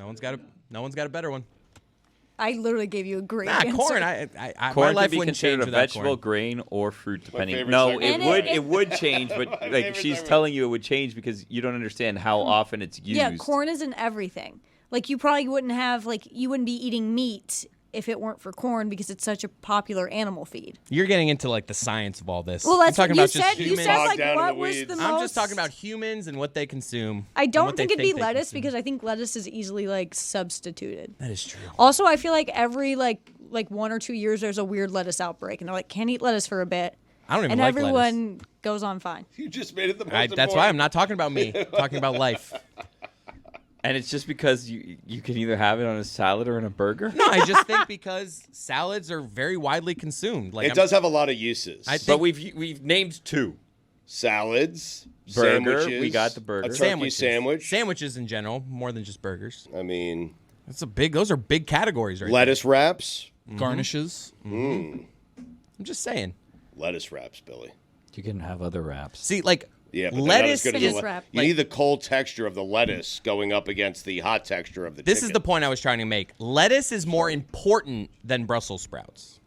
No one's got a better one. I literally gave you a great answer. Corn. Corn my life could be wouldn't change considered a without vegetable, corn. grain, or fruit, depending. favorite No, segment. it would change, but like she's telling you it would change because you don't understand how often it's used. Yeah, corn is in everything. Like you probably wouldn't have you wouldn't be eating meat if it weren't for corn because it's such a popular animal feed. You're getting into like the science of all this. Well, that's I'm talking what about just you humans. said. Bogged down in What the was weeds. the most? I'm just talking about humans and what they consume. I and don't what they think it'd be they lettuce consume. because I think lettuce is easily substituted. That is true. Also, I feel like every like 1 or 2 years there's a weird lettuce outbreak, and they're like, can't eat lettuce for a bit. I don't even and like everyone lettuce. goes on fine. You just made it the most That's important. why I'm not talking about me. I'm talking about life. And it's just because you can either have it on a salad or in a burger. No, I just think because salads are very widely consumed. Like It does have a lot of uses. But we've named 2. Salads, Burger, sandwiches. we got the burger. A turkey sandwich. Sandwiches in general, more than just burgers. I mean, Those are big categories, right? lettuce wraps. Garnishes. I'm just saying. Lettuce wraps, Billy. You can have other wraps. See, like Yeah, but lettuce they're not as good as is. the wrap. You need the cold texture of the lettuce going up against the hot texture of the This chicken. is the point I was trying to make. Lettuce is more important than Brussels sprouts.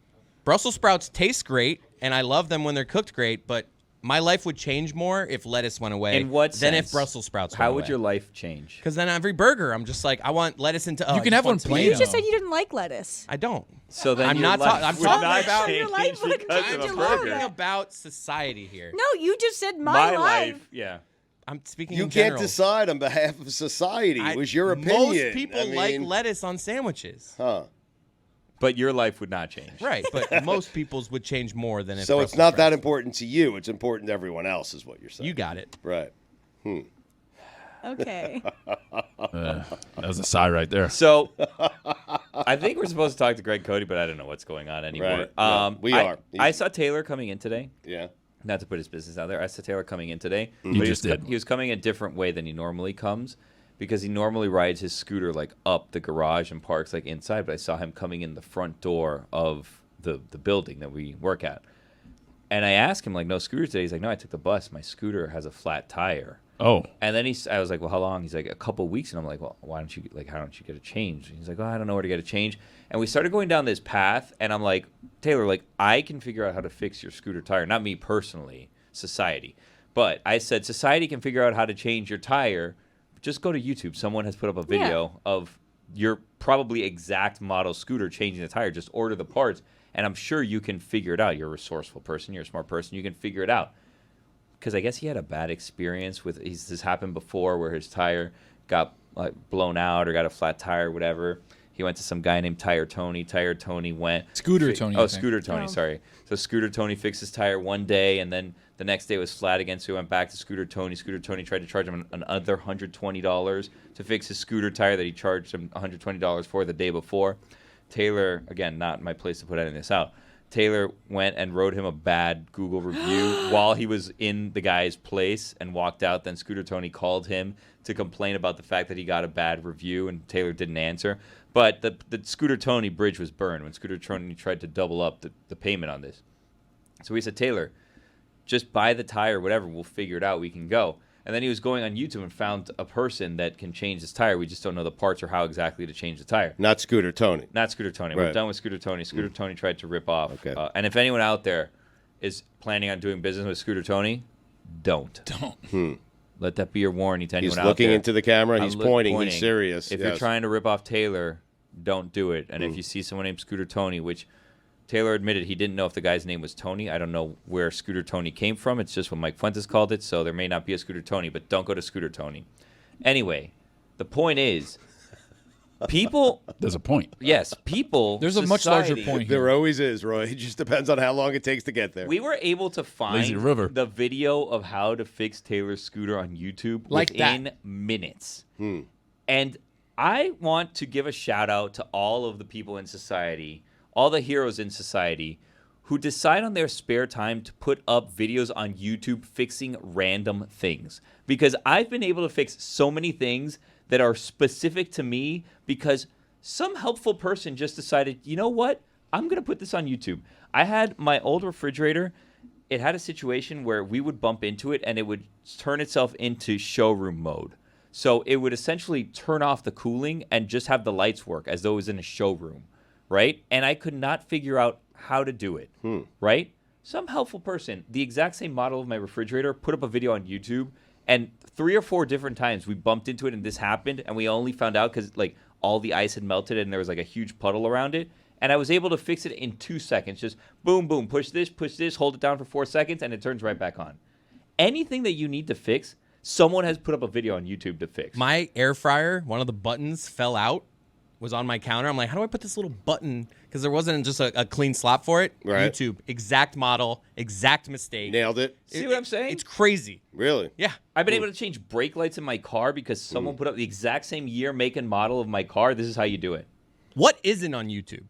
Brussels sprouts taste great, and I love them when they're cooked great, but my life would change more if lettuce went away In what than sense? if Brussels sprouts went How away. would your life change? Because then every burger, I'm just like, I want lettuce into. You can have one plain. You just said you didn't like lettuce. I don't. So then I'm your not life I'm would talking not about change Your life wouldn't because change of a a I'm lot. burger. talking about society here. No, you just said My life. life, yeah. I'm speaking You in can't general. decide on behalf of society. It was your opinion. Most people I mean, like lettuce on sandwiches. Huh. But your life would not change. Right, but most people's would change more than if So it's Brussels not that sprouts. important to you. It's important to everyone else, is what you're saying. You got it. Right. Okay. That was a sigh right there. So I think we're supposed to talk to Greg Cote, but I don't know what's going on anymore. Right. Yeah, we are. I saw Taylor coming in today. Yeah. Not to put his business out there. I saw Taylor coming in today. You but just did. He was coming a different way than he normally comes because he normally rides his scooter like up the garage and parks like inside. But I saw him coming in the front door of the building that we work at. And I asked him, like, no scooter today? He's like, no, I took the bus. My scooter has a flat tire. Oh. And then I was like, well, how long? He's like, a couple weeks. And I'm like, well, how don't you get a change? He's like, oh, I don't know where to get a change. And we started going down this path. And I'm like, Taylor, like, I can figure out how to fix your scooter tire. Not me personally, society. But I said, society can figure out how to change your tire. Just go to YouTube. Someone has put up a video of your probably exact model scooter changing the tire. Just order the parts. And I'm sure you can figure it out. You're a resourceful person. You're a smart person. You can figure it out. Because I guess he had a bad experience with this happened before where his tire got blown out or got a flat tire or whatever. He went to some guy named Tire Tony. Tire Tony went. Scooter Tony, I think. Scooter Tony, sorry. So Scooter Tony fixed his tire one day, and then the next day it was flat again, so he went back to Scooter Tony. Scooter Tony tried to charge him another $120 to fix his scooter tire that he charged him $120 for the day before. Taylor, again, not my place to put any of this out. Taylor went and wrote him a bad Google review while he was in the guy's place and walked out. Then Scooter Tony called him to complain about the fact that he got a bad review, and Taylor didn't answer. But the Scooter Tony bridge was burned when Scooter Tony tried to double up the payment on this. So we said, Taylor, just buy the tire, whatever. We'll figure it out. We can go. And then he was going on YouTube and found a person that can change his tire. We just don't know the parts or how exactly to change the tire. Not Scooter Tony. Not Scooter Tony. Right. We're done with Scooter Tony. Scooter Tony tried to rip off. Okay. And if anyone out there is planning on doing business with Scooter Tony, don't. Let that be your warning to anyone He's out looking there. into the camera. He's I'm pointing. He's serious. If yes. you're trying to rip off Taylor, don't do it. And if you see someone named Scooter Tony, which Taylor admitted he didn't know if the guy's name was Tony. I don't know where Scooter Tony came from. It's just what Mike Fuentes called it, so there may not be a Scooter Tony, but don't go to Scooter Tony. Anyway, the point is, people... There's a point. Yes, people... There's a much larger society- point There here. always is, Roy. It just depends on how long it takes to get there. We were able to Lazy find River. the video of how to fix Taylor's scooter on YouTube Like within that. minutes. And I want to give a shout out to all of the people in society, all the heroes in society, who decide on their spare time to put up videos on YouTube fixing random things. Because I've been able to fix so many things that are specific to me because some helpful person just decided, you know what? I'm going to put this on YouTube. I had my old refrigerator. It had a situation where we would bump into it and it would turn itself into showroom mode. So it would essentially turn off the cooling and just have the lights work as though it was in a showroom, right? And I could not figure out how to do it, right? Some helpful person, the exact same model of my refrigerator, put up a video on YouTube, and 3 or 4 different times we bumped into it and this happened, and we only found out because like all the ice had melted and there was like a huge puddle around it. And I was able to fix it in 2 seconds. Just boom, boom, push this, hold it down for 4 seconds, and it turns right back on. Anything that you need to fix, someone has put up a video on YouTube to fix. My air fryer, one of the buttons fell out, was on my counter. I'm like, how do I put this little button? Because there wasn't just a clean slot for it. Right. YouTube, exact model, exact mistake. Nailed it. See what I'm saying? It's crazy. Really? Yeah. I've been able to change brake lights in my car because someone put up the exact same year, make, and model of my car. This is how you do it. What isn't on YouTube?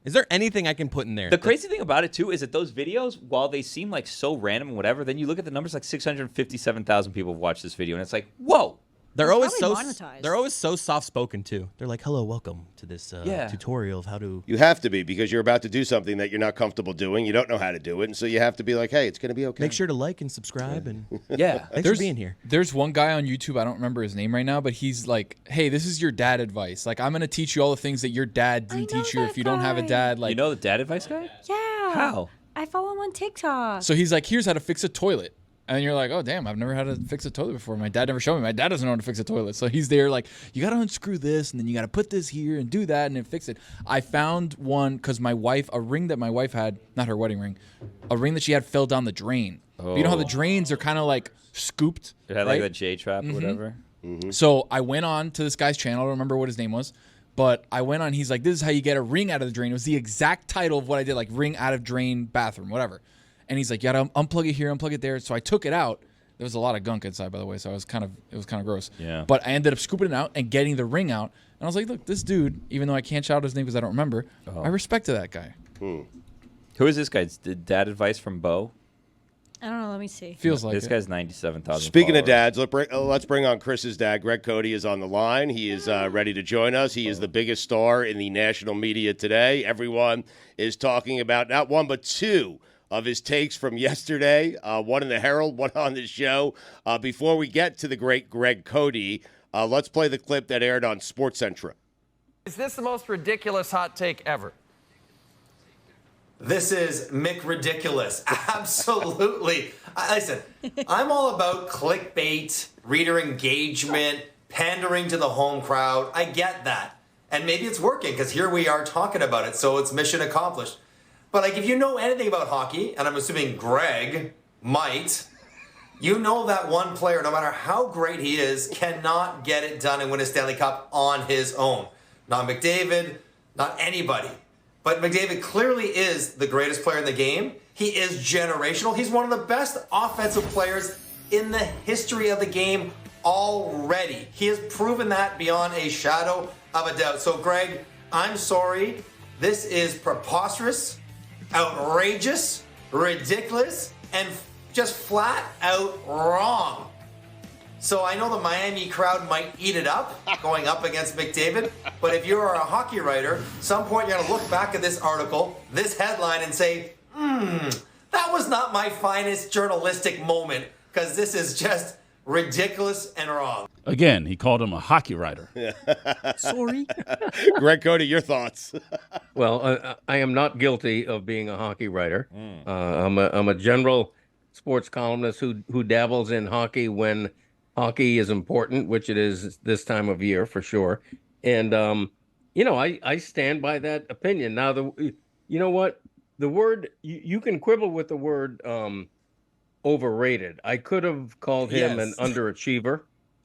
Is there anything I can put in there? The crazy thing about it, too, is that those videos, while they seem like so random and whatever, then you look at the numbers, like 657,000 people have watched this video, and it's like, whoa. They're Well, always probably so monetized. they're always so soft spoken too. They're like, "Hello, welcome to this tutorial of how to." You have to be because you're about to do something that you're not comfortable doing. You don't know how to do it, and so you have to be like, "Hey, it's going to be okay." Make sure to like and subscribe and Yeah. thanks for being here. There's one guy on YouTube, I don't remember his name right now, but he's like, hey, this is your dad advice. Like, I'm going to teach you all the things that your dad didn't know teach you that if you don't have a guy. dad. Like, You know the dad advice guy? Yeah. How? I follow him on TikTok. so he's like, here's how to fix a toilet. And you're like, oh, damn, I've never had to fix a toilet before. My dad never showed me. My dad doesn't know how to fix a toilet. So he's there like, you got to unscrew this, and then you got to put this here and do that and then fix it. I found one because my wife, a ring that my wife had, not her wedding ring, a ring that she had fell down the drain. But you know how the drains are kind of like scooped? It had right? like the J trap or whatever. So I went on to this guy's channel. I don't remember what his name was. But I went on. He's like, this is how you get a ring out of the drain. It was the exact title of what I did, like ring out of drain bathroom, whatever. And he's like, you got to unplug it here, unplug it there. So I took it out. There was a lot of gunk inside, by the way, so it was kind of gross. Yeah. But I ended up scooping it out and getting the ring out. And I was like, look, this dude, even though I can't shout out his name because I don't remember, I respected that guy. Who is this guy? Dad advice from Bo? I don't know. Let me see. Feels like This it. guy's 97,000 Speaking of followers. dads, let's bring on Chris's dad. Greg Cote is on the line. He is ready to join us. He is the biggest star in the national media today. Everyone is talking about not one but two of his takes from yesterday, one in the Herald, one on the show. Before we get to the great Greg Cote, let's play the clip that aired on SportsCentral. Is this the most ridiculous hot take ever? This is Mick ridiculous. Absolutely. Listen, I'm all about clickbait, reader engagement, pandering to the home crowd. I get that. And maybe it's working because here we are talking about it, so it's mission accomplished. But like, if you know anything about hockey, and I'm assuming Greg might, you know that one player, no matter how great he is, cannot get it done and win a Stanley Cup on his own. Not McDavid, not anybody. But McDavid clearly is the greatest player in the game. He is generational. He's one of the best offensive players in the history of the game already. He has proven that beyond a shadow of a doubt. So, Greg, I'm sorry. This is preposterous, outrageous, ridiculous, and just flat out wrong. So I know the Miami crowd might eat it up going up against McDavid, but if you're a hockey writer, some point you're going to look back at this article, this headline, and say, that was not my finest journalistic moment, because this is just ridiculous and wrong. Again, he called him a hockey writer. Sorry. Greg Cote, your thoughts? Well, I am not guilty of being a hockey writer. I'm a general sports columnist who dabbles in hockey when hockey is important, which it is this time of year for sure. And I stand by that opinion. Now, you know what? The word you can quibble with the word overrated. I could have called him an underachiever.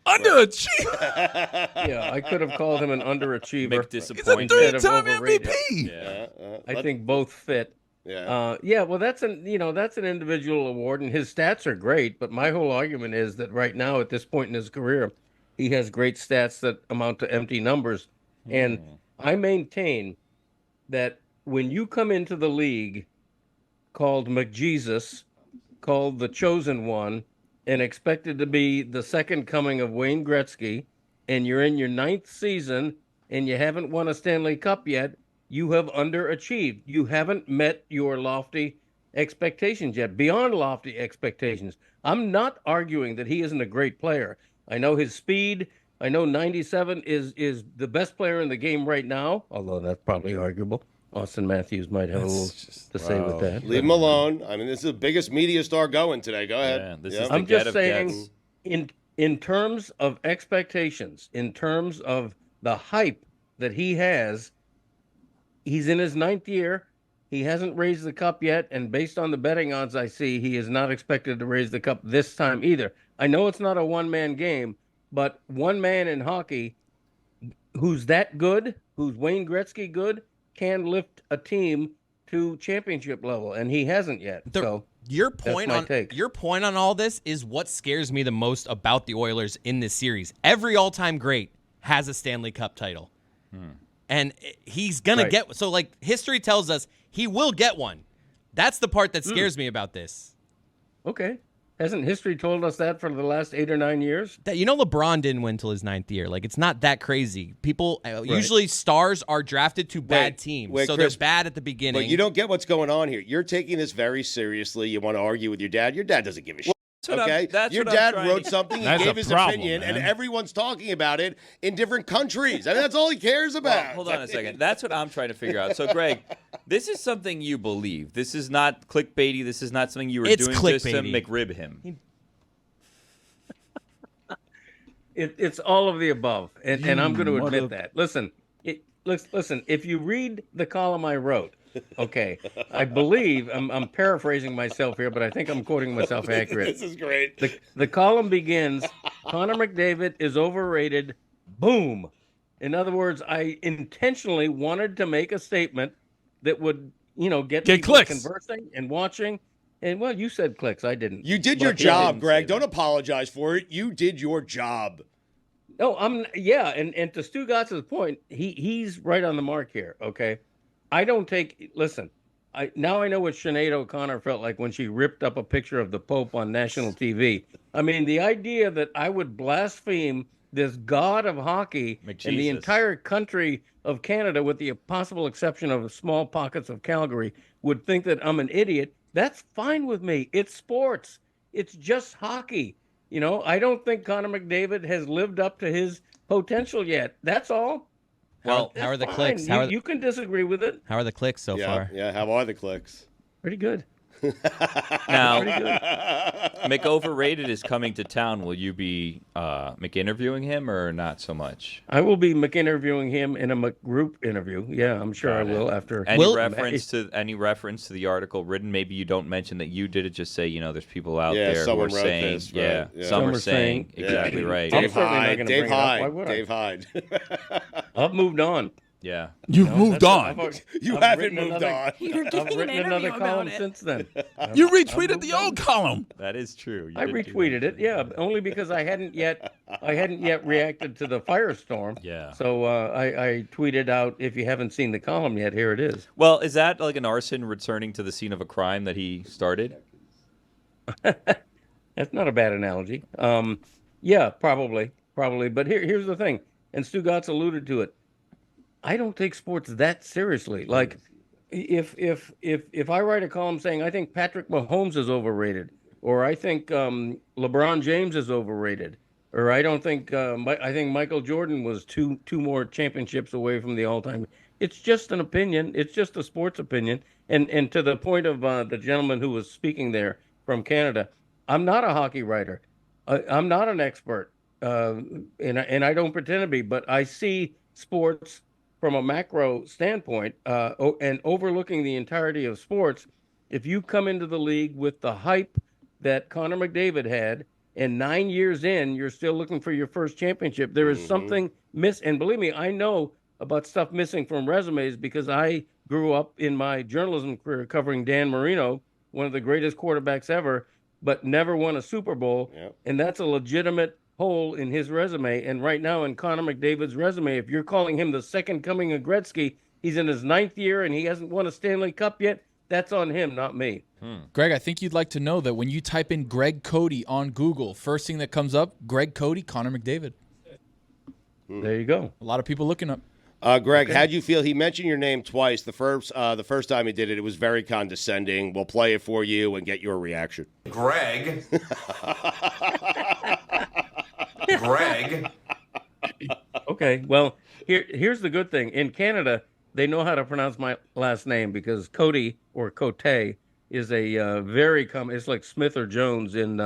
Underachiever. Yeah, I could have called him an underachiever. Mick disappointed. instead of Three-time overrated. MVP. I think both fit. Yeah. Well, that's an individual award, and his stats are great. But my whole argument is that right now, at this point in his career, he has great stats that amount to empty numbers. And I maintain that when you come into the league called McJesus, called the chosen one, and expected to be the second coming of Wayne Gretzky, and you're in your 9th season and you haven't won a Stanley Cup yet, you have underachieved. You haven't met your lofty expectations yet, beyond lofty expectations. I'm not arguing that he isn't a great player. I know his speed. I know 97 is the best player in the game right now, although that's probably arguable. Austin Matthews might have a little to say with that. Leave him alone. I mean, this is the biggest media star going today. Go ahead. Yeah, this Yep. is the I'm get just of saying, gets. in terms of expectations, in terms of the hype that he has, he's in his 9th year. He hasn't raised the cup yet, and based on the betting odds I see, he is not expected to raise the cup this time either. I know it's not a one-man game, but one man in hockey who's that good, who's Wayne Gretzky good, can lift a team to championship level, and he hasn't yet. So Your that's point my on take. your point on all this is what scares me the most about the Oilers in this series. Every all-time great has a Stanley Cup title. And he's going to get so like history tells us he will get one. That's the part that scares me about this. Okay. Hasn't history told us that for the last 8 or 9 years? That LeBron didn't win till his 9th year. Like it's not that crazy. People usually stars are drafted to bad teams, so Chris, they're bad at the beginning. But you don't get what's going on here. You're taking this very seriously. You want to argue with your dad. Your dad doesn't give a shit. Okay, your dad wrote something. He gave his opinion, and everyone's talking about it in different countries. I mean, that's all he cares about. Well, hold on a second. That's what I'm trying to figure out. So, Greg, this is something you believe. This is not clickbaity. This is not something you were doing just to McRib him. It's all of the above, and I'm going to admit that. Listen, if you read the column I wrote, okay, I believe I'm paraphrasing myself here, but I think I'm quoting myself accurately. This is great. The column begins, Connor McDavid is overrated, boom. In other words, I intentionally wanted to make a statement that would, get people clicks. conversing and watching. And, well, you said clicks. I didn't. You did your job, Greg. Don't apologize for it. You did your job. No, and to Stugotz's point, he's right on the mark here, okay? I don't take – listen, now I know what Sinead O'Connor felt like when she ripped up a picture of the Pope on national TV. I mean, the idea that I would blaspheme this god of hockey in the entire country of Canada, with the possible exception of small pockets of Calgary, would think that I'm an idiot. That's fine with me. It's sports. It's just hockey. I don't think Connor McDavid has lived up to his potential yet. That's all. Well, how are the clicks? You can disagree with it. How are the clicks so far? Yeah, how are the clicks? Pretty good. Now, Pretty good. McOverrated is coming to town. Will you be McInterviewing him or not so much? I will be McInterviewing him in a McGroup interview. Yeah, I'm sure I will after. Any reference to the article written? Maybe you don't mention that you did it. Just say, there's people out there who are saying, this, right? Some are saying exactly right. Dave Hyde. Dave Hyde. I've moved on. Yeah. You've moved on. You haven't moved on. I've written another column since then. You retweeted the old column. That is true. I retweeted it, yeah, only because I hadn't yet reacted to the firestorm. Yeah. So I tweeted out, if you haven't seen the column yet, here it is. Well, is that like an arson returning to the scene of a crime that he started? That's not a bad analogy. Yeah, probably. But here's the thing, and Stugotz alluded to it. I don't take sports that seriously. Like, if I write a column saying I think Patrick Mahomes is overrated, or I think LeBron James is overrated, or I don't think I think Michael Jordan was two more championships away from the all-time. It's just an opinion. It's just a sports opinion. And to the point of the gentleman who was speaking there from Canada, I'm not a hockey writer. I'm not an expert, and I don't pretend to be. But I see sports from a macro standpoint, and overlooking the entirety of sports. If you come into the league with the hype that Connor McDavid had, and 9 years in, you're still looking for your first championship, there is something missing. And believe me, I know about stuff missing from resumes because I grew up in my journalism career covering Dan Marino, one of the greatest quarterbacks ever, but never won a Super Bowl. Yep. And that's a legitimate hole in his resume. And right now in Connor McDavid's resume, if you're calling him the second coming of Gretzky, he's in his 9th year and he hasn't won a Stanley Cup yet. That's on him, not me. Greg, I think you'd like to know that when you type in Greg Cote on Google, first thing that comes up, Greg Cote, Connor McDavid. There you go. A lot of people looking up. Greg, how'd you feel? He mentioned your name twice. The first time he did it, it was very condescending. We'll play it for you and get your reaction. Greg. Greg. Okay, well, here's the good thing. In Canada, they know how to pronounce my last name because Cote or Cote is a very common. It's like Smith or Jones in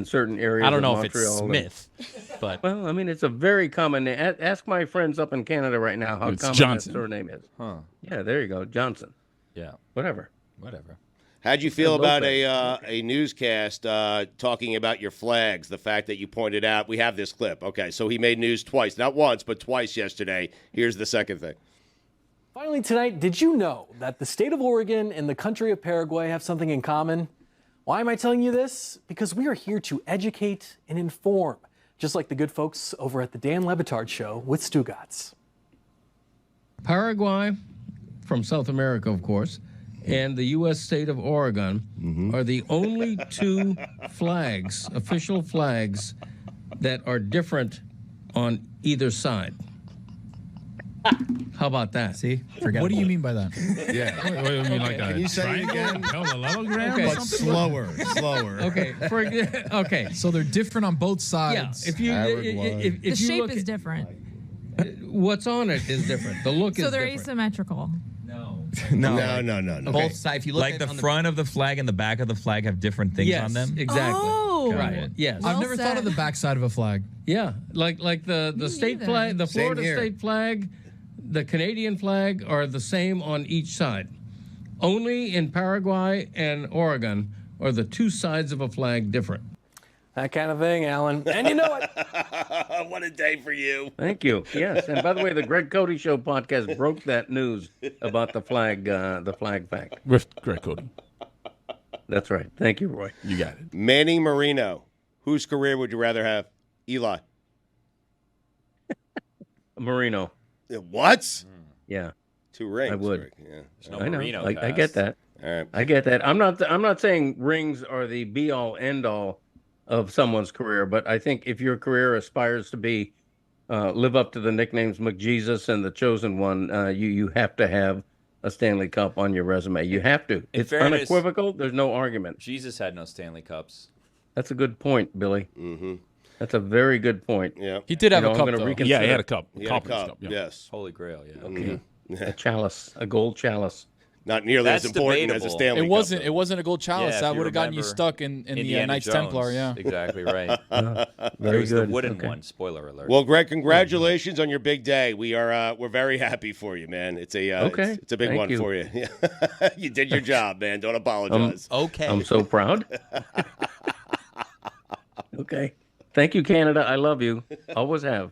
certain areas. I don't know of if Montreal it's Smith, but well, I mean, it's a very common name. Ask my friends up in Canada right now how It's common Johnson. that surname is. Huh. Yeah, there you go, Johnson. Yeah. Whatever. How'd you feel Yeah, about a newscast talking about your flags? The fact that you pointed out, we have this clip. Okay, so he made news twice, not once, but twice yesterday. Here's the second thing. Finally tonight, did you know that the state of Oregon and the country of Paraguay have something in common? Why am I telling you this? Because we are here to educate and inform, just like the good folks over at the Dan Le Batard Show with Stugotz. Paraguay, from South America, of course, and the U.S. state of Oregon are the only two flags, official flags, that are different on either side. How about that? See? What do you mean by that? Yeah. What do you mean, like Can you say it again? parallelogram Okay. or But something? slower. Okay. Okay. So they're different on both Yeah. sides. If you if The you shape look is at- different. what's on it is different. The look So is they're different. asymmetrical. No. both sides. If you look Like at the on front of the flag and the back of the flag have different things Yes, on them? exactly. Oh. Got Right. it. Yes. Well I've never thought of the said. backside of a flag. Yeah, like the state neither. flag, the Same Florida here. state flag, the Canadian flag are the same on each side. Only in Paraguay and Oregon are the two sides of a flag different. That kind of thing, Alan. And you know it. What a day for you. Thank you. Yes, and by the way, the Greg Cote Show podcast broke that news about the flag fact. With Greg Cody. That's right. Thank you, Roy. You got it. Manny Marino. Whose career would you rather have? Eli. Marino. What? Yeah, 2 rings. I would. Rick. Yeah. There's no I know. Marino I cast. get that. All right. I get that. I'm not saying rings are the be all end all of someone's career, but I think if your career aspires to be live up to the nicknames McJesus and the Chosen One, you have to have a Stanley Cup on your resume. You have to. It's fairness- unequivocal. There's no argument. Jesus had no Stanley Cups. That's a good point, Billy. Mm-hmm. That's a very good point. Yeah. He did have You know, a I'm cup, gonna though. reconsider. Yeah, he had a cup. He had a Confidence cup. cup. Yeah. Yes. Holy Grail, yeah. Okay. A chalice, a gold chalice. Not nearly That's as important as a debatable. Stanley It Cup, wasn't. though. It wasn't a gold chalice. Yeah, if that you would have gotten you remember stuck in the Indiana Knights Jones. Templar. Yeah. Exactly right. Very it was good. the wooden Okay. one. Spoiler alert. Well, Greg, congratulations on your big day. We're very happy for you, man. It's a Okay. it's a big Thank one you. for you. You did your job, man. Don't apologize. Okay. I'm so proud. Okay. Thank you, Canada. I love you. Always have.